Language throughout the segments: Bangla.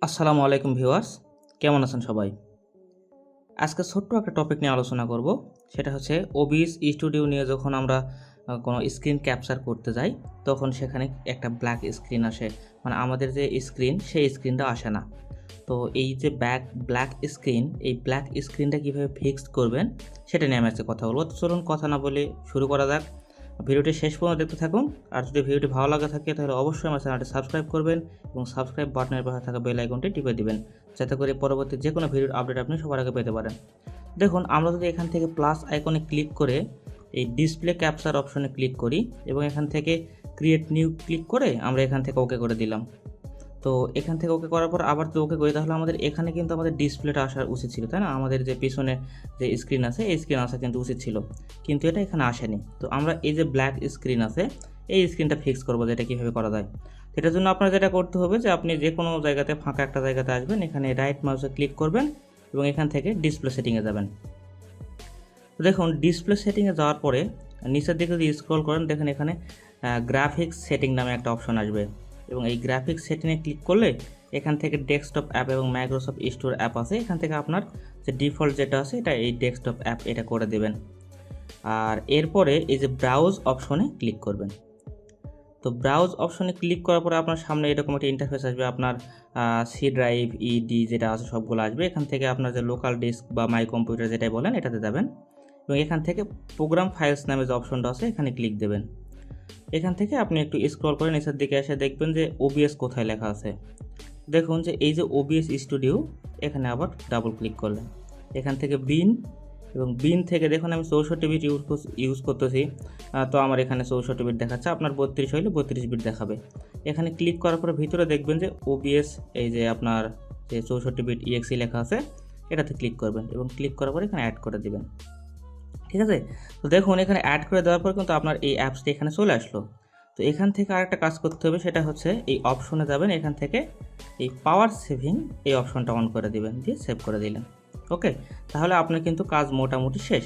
আসসালামু আলাইকুম ভিউয়ার্স, কেমন আছেন সবাই? আজকে ছোট্ট একটা টপিক নিয়ে আলোচনা করব। সেটা হচ্ছে ওবিএস স্টুডিও নিয়ে যখন আমরা কোনো স্ক্রিন ক্যাপচার করতে যাই, তখন সেখানে একটা ব্ল্যাক স্ক্রিন আসে। মানে আমাদের যে স্ক্রিন, সেই স্ক্রিনটা আসে না। তো এই যে ব্ল্যাক স্ক্রিন, এই ব্ল্যাক স্ক্রিনটা কীভাবে ফিক্সড করবেন, সেটা নিয়ে আমি আজকে কথা বলবো। তো চলুন কথা না বলে শুরু করা যাক। ভিডিওটি শেষ পর্যন্ত দেখতে থাকুন। আর যদি ভিডিওটি ভালো লাগে থাকে তাহলে অবশ্যই আমার চ্যানেলটি সাবস্ক্রাইব করবেন এবং সাবস্ক্রাইব বাটনের পাশে থাকা বেল আইকনটি টিপে দিবেন, যাতে করে পরবর্তী যে কোনো ভিডিওর আপডেট আপনি সবার আগে পেতে পারেন। দেখুন, আমরা যদি এখান থেকে প্লাস আইকনে ক্লিক করে এই ডিসপ্লে ক্যাপচার অপশনে ক্লিক করি এবং এখান থেকে ক্রিয়েট নিউ ক্লিক করে আমরা এখান থেকে ওকে করে দিলাম। তো এখান থেকে ওকে করার পর আবার তো ওকে করি, তাহলে আমাদের এখানে কিন্তু আমাদের ডিসপ্লেটা আসা উচিত ছিল, তাই না? আমাদের যে পিছনে যে স্ক্রিন আছে, এই স্ক্রিন আসা কিন্তু উচিত ছিল, কিন্তু এটা এখানে আসেনি। তো আমরা এই যে ব্ল্যাক স্ক্রিন আছে, এই স্ক্রিনটা ফিক্স করবো, যেটা কীভাবে করা যায়। এটার জন্য আপনার যেটা করতে হবে যে আপনি যে কোনো জায়গাতে ফাঁকা একটা জায়গাতে আসবেন, এখানে রাইট মাউসে ক্লিক করবেন এবং এখান থেকে ডিসপ্লে সেটিংয়ে যাবেন। তো দেখুন, ডিসপ্লে সেটিংয়ে যাওয়ার পরে নিচের দিকে যদি স্ক্রল করেন, দেখেন এখানে গ্রাফিক্স সেটিং নামে একটা অপশন আসবে এবং এই গ্রাফিক্স সেটিংয়ে ক্লিক করলে এখান থেকে ডেস্কটপ অ্যাপ এবং মাইক্রোসফট স্টোর অ্যাপ আছে, এখান থেকে আপনার যে ডিফল্ট যেটা আছে এটা এই ডেস্কটপ অ্যাপ এটা করে দেবেন। আর এরপরে এই যে ব্রাউজ অপশনে ক্লিক করবেন। তো ব্রাউজ অপশনে ক্লিক করার পরে আপনার সামনে এরকম একটা ইন্টারফেস আসবে। আপনার সি ড্রাইভ, ইডি যেটা আছে সবগুলো আসবে। এখান থেকে আপনার যে লোকাল ডিস্ক বা মাই কম্পিউটার যেটাই বলেন এটাতে যাবেন এবং এখান থেকে প্রোগ্রাম ফাইলস নামে যে অপশনটা আছে এখানে ক্লিক দেবেন। এখান থেকে আপনি একটু স্ক্রল করে নিচের দিকে এসে দেখবেন যে ওবিএস কোথায় লেখা আছে। দেখুন যে এই যে ওবিএস স্টুডিও, এখানে আবার ডাবল ক্লিক করলেন। এখান থেকে বিন এবং বিন থেকে দেখুন আমি 64 বিট ইউজ করতেছি, তো আমার এখানে 64 বিট দেখাচ্ছে। আপনার 32 হইলে 32 বিট দেখাবে। এখানে ক্লিক করার পরে ভিতরে দেখবেন যে ওবিএস, এই যে আপনার যে 64 বিট ইএক্সি লেখা আছে এটাতে ক্লিক করবেন এবং ক্লিক করার পরে এখানে অ্যাড করে দিবেন। ঠিক আছে? তো দেখুন এখানে অ্যাড করে দেওয়ার পর কিন্তু আপনার এই অ্যাপসটি এখানে চলে আসলো। তো এখান থেকে আরেকটা কাজ করতে হবে, সেটা হচ্ছে এই অপশনে যাবেন, এখান থেকে এই পাওয়ার সেভিং এই অপশনটা অন করে দিবেন, দিয়ে সেভ করে দিলেন। ওকে, তাহলে আপনার কিন্তু কাজ মোটামুটি শেষ।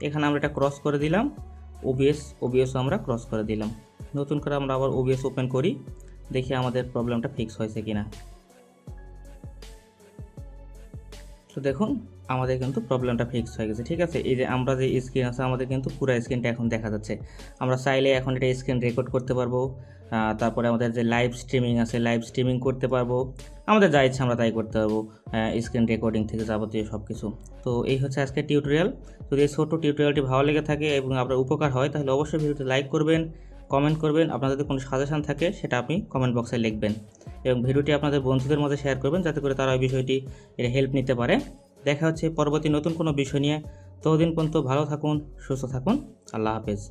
এখানে আমরা এটা ক্রস করে দিলাম, ওবিএসও আমরা ক্রস করে দিলাম। নতুন করে আমরা আবার ওবিএস ওপেন করি, দেখি আমাদের প্রবলেমটা ফিক্স হয়েছে কিনা। তো দেখুন আমাদের কিন্তু প্রবলেমটা ফিক্স হয়ে গেছে। ঠিক আছে, এই যে আমরা যে স্ক্রিন আছে আমাদের কিন্তু পুরো স্ক্রিনটা এখন দেখা যাচ্ছে। আমরা চাইলে এখন এটা স্ক্রিন রেকর্ড করতে পারবো, তারপরে আমাদের যে লাইভ স্ট্রিমিং আছে লাইভ স্ট্রিমিং করতে পারবো, আমাদের যা ইচ্ছা আমরা তাই করতে পারবো, স্ক্রিন রেকর্ডিং থেকে যাবতীয় সব কিছু। তো এই হচ্ছে আজকে টিউটোরিয়াল। যদি এই ছোট্ট টিউটোরিয়ালটি ভালো লেগে থাকে এবং আপনার উপকার হয়, তাহলে অবশ্যই ভিডিওটি লাইক করবেন, কমেন্ট করবেন। আপনার যদি কোনো সাজেশন থাকে সেটা আপনি কমেন্ট বক্সে লিখবেন এবং ভিডিওটি আপনাদের বন্ধুদের মধ্যে শেয়ার করবেন, যাতে করে তারা ওই বিষয়টি এর হেল্প নিতে পারে। দেখা হচ্ছে পরবর্তী নতুন কোনো বিষয় নিয়ে। ততদিন পর্যন্ত ভালো থাকুন, সুস্থ থাকুন। আল্লাহ হাফেজ।